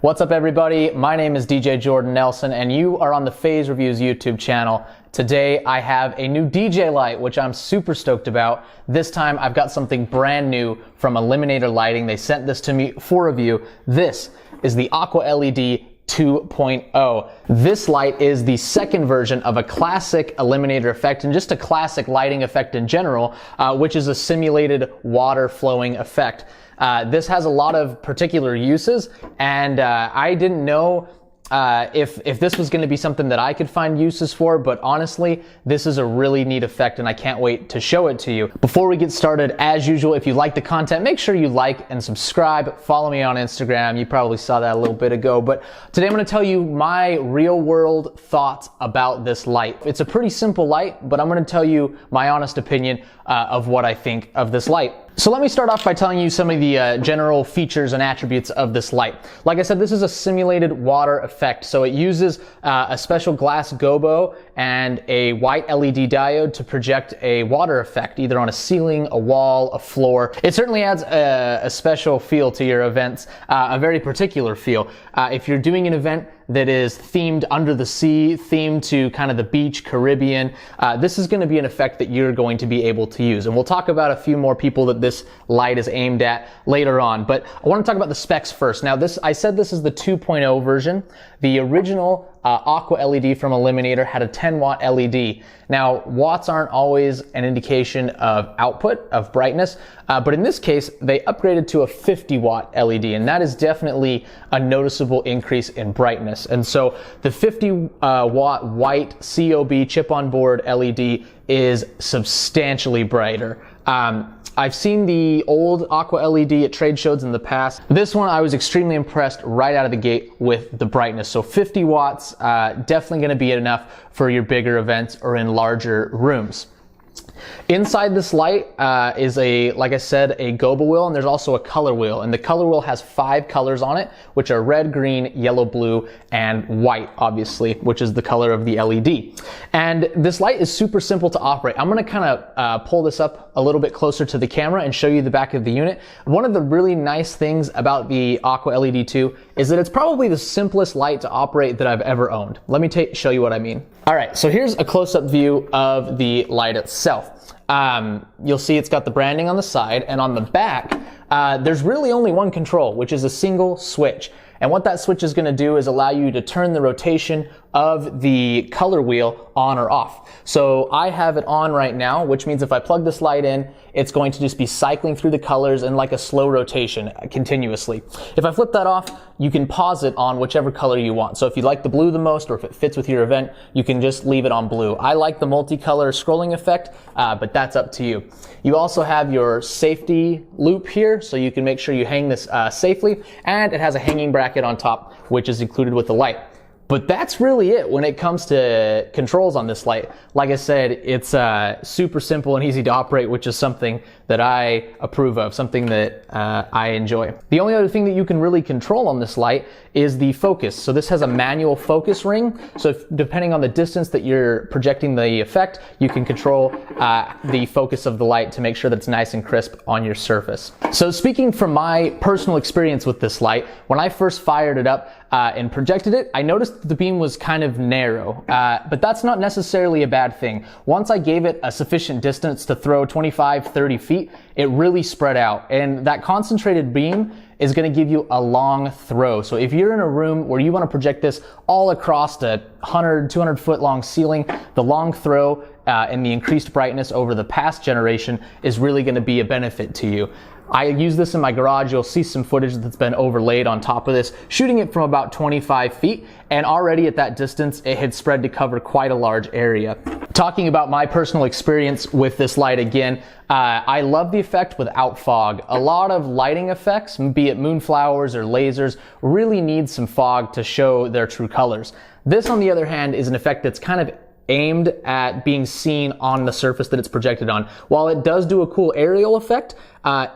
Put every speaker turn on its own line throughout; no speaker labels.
What's up everybody? My name is DJ Jordan Nelson and you are on the Phase Reviews YouTube channel. Today I have a new DJ light which I'm super stoked about. This time I've got something brand new from Eliminator Lighting. They sent this to me for review. This is the Aqua LED 2.0. This light is the second version of a classic Eliminator effect and just a classic lighting effect in general, which is a simulated water flowing effect. This has a lot of particular uses, and I didn't know if this was going to be something that I could find uses for, but honestly, this is a really neat effect and I can't wait to show it to you. Before we get started, as usual, if you like the content, make sure you like and subscribe. Follow me on Instagram. You probably saw that a little bit ago, but today I'm going to tell you my real world thoughts about this light. It's a pretty simple light, but I'm going to tell you my honest opinion of what I think of this light. So let me start off by telling you some of the general features and attributes of this light. Like I said, this is a simulated water effect. So it uses a special glass gobo and a white LED diode to project a water effect, either on a ceiling, a wall, a floor. It certainly adds a special feel to your events, a very particular feel. If you're doing an event that is themed under the sea, themed to kind of the beach, Caribbean, this is going to be an effect that you're going to be able to use. And we'll talk about a few more people that this light is aimed at later on. But I want to talk about the specs first. Now I said this is the 2.0 version. The original Aqua LED from Eliminator had a 10 watt LED. Now, watts aren't always an indication of output, of brightness, but in this case, they upgraded to a 50 watt LED, and that is definitely a noticeable increase in brightness. And so the 50 watt white COB chip on board LED is substantially brighter. I've seen the old Aqua LED at trade shows in the past. This one I was extremely impressed right out of the gate with the brightness. So 50 watts, definitely going to be enough for your bigger events or in larger rooms. Inside this light is like I said, a gobo wheel, and there's also a color wheel. And the color wheel has 5 colors on it, which are red, green, yellow, blue, and white, obviously, which is the color of the LED. And this light is super simple to operate. I'm going to kind of pull this up a little bit closer to the camera and show you the back of the unit. One of the really nice things about the Aqua LED 2 is that it's probably the simplest light to operate that I've ever owned. Let me show you what I mean. All right, so here's a close-up view of the light itself. You'll see it's got the branding on the side, and on the back, there's really only one control, which is a single switch. And what that switch is going to do is allow you to turn the rotation of the color wheel on or off. So I have it on right now, which means if I plug this light in, it's going to just be cycling through the colors in like a slow rotation continuously. If I flip that off, you can pause it on whichever color you want. So if you like the blue the most, or if it fits with your event, you can just leave it on blue. I like the multicolor scrolling effect, but that's up to you. You also have your safety loop here, so you can make sure you hang this safely, and it has a hanging bracket on top, which is included with the light. But that's really it when it comes to controls on this light. Like I said, it's super simple and easy to operate, which is something that I approve of, something that I enjoy. The only other thing that you can really control on this light is the focus. So this has a manual focus ring. So depending on the distance that you're projecting the effect, you can control the focus of the light to make sure that it's nice and crisp on your surface. So speaking from my personal experience with this light, when I first fired it up and projected it, I noticed that the beam was kind of narrow, but that's not necessarily a bad thing. Once I gave it a sufficient distance to throw 25, 30 feet, it really spread out, and that concentrated beam is going to give you a long throw. So if you're in a room where you want to project this all across a 100, 200 foot long ceiling, the long throw and the increased brightness over the past generation is really going to be a benefit to you. I use this in my garage. You'll see some footage that's been overlaid on top of this, shooting it from about 25 feet, and already at that distance, it had spread to cover quite a large area. Talking about my personal experience with this light again, I love the effect without fog. A lot of lighting effects, be it moonflowers or lasers, really need some fog to show their true colors. This, on the other hand, is an effect that's kind of aimed at being seen on the surface that it's projected on. While it does do a cool aerial effect,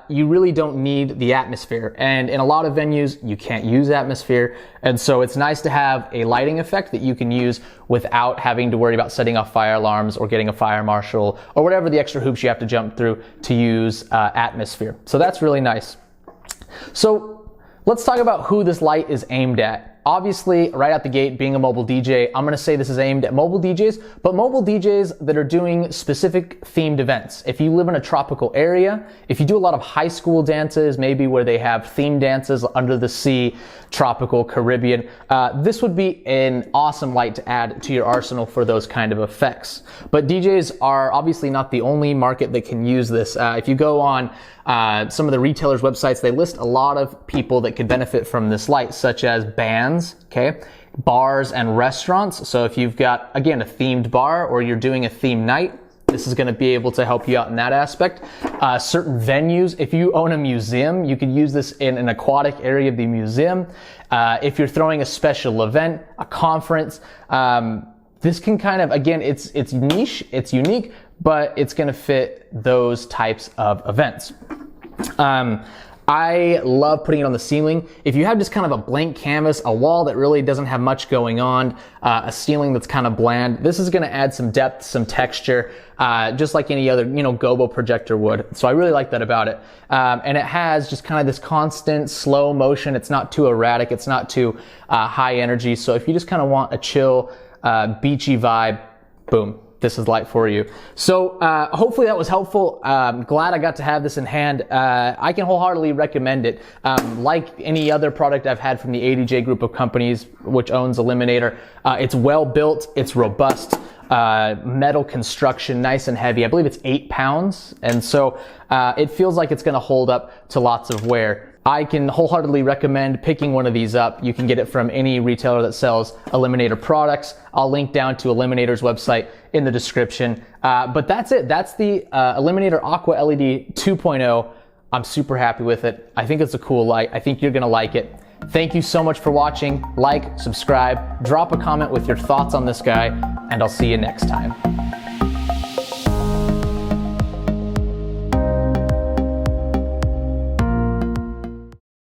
you really don't need the atmosphere. And in a lot of venues, you can't use atmosphere. And so it's nice to have a lighting effect that you can use without having to worry about setting off fire alarms or getting a fire marshal or whatever the extra hoops you have to jump through to use atmosphere. So that's really nice. So Let's talk about who this light is aimed at. Obviously, right out the gate, being a mobile DJ, I'm gonna say this is aimed at mobile DJs, but mobile DJs that are doing specific themed events. If you live in a tropical area, if you do a lot of high school dances, maybe where they have themed dances under the sea, tropical, Caribbean, this would be an awesome light to add to your arsenal for those kind of effects. But DJs are obviously not the only market that can use this. If you go on some of the retailers' websites, they list a lot of people that could benefit from this light, such as bands, okay, bars and restaurants. So if you've got, again, a themed bar or you're doing a themed night, this is going to be able to help you out in that aspect. Certain venues, if you own a museum, you could use this in an aquatic area of the museum. If you're throwing a special event, a conference, this can kind of, again, it's niche, it's unique, but it's going to fit those types of events. I love putting it on the ceiling. If you have just kind of a blank canvas, a wall that really doesn't have much going on, a ceiling that's kind of bland, this is going to add some depth, some texture, just like any other, gobo projector would. So I really like that about it. And it has just kind of this constant slow motion. It's not too erratic. It's not too high energy. So if you just kind of want a chill, beachy vibe, boom, this is light for you. So hopefully that was helpful. Glad I got to have this in hand. I can wholeheartedly recommend it. Like any other product I've had from the ADJ group of companies, which owns Eliminator, it's well built, it's robust, metal construction, nice and heavy. I believe it's 8 pounds, and so it feels like it's gonna hold up to lots of wear. I can wholeheartedly recommend picking one of these up. You can get it from any retailer that sells Eliminator products. I'll link down to Eliminator's website in the description. But that's it. That's the Eliminator Aqua LED 2.0. I'm super happy with it. I think it's a cool light. I think you're gonna like it. Thank you so much for watching. Like, subscribe, drop a comment with your thoughts on this guy, and I'll see you next time.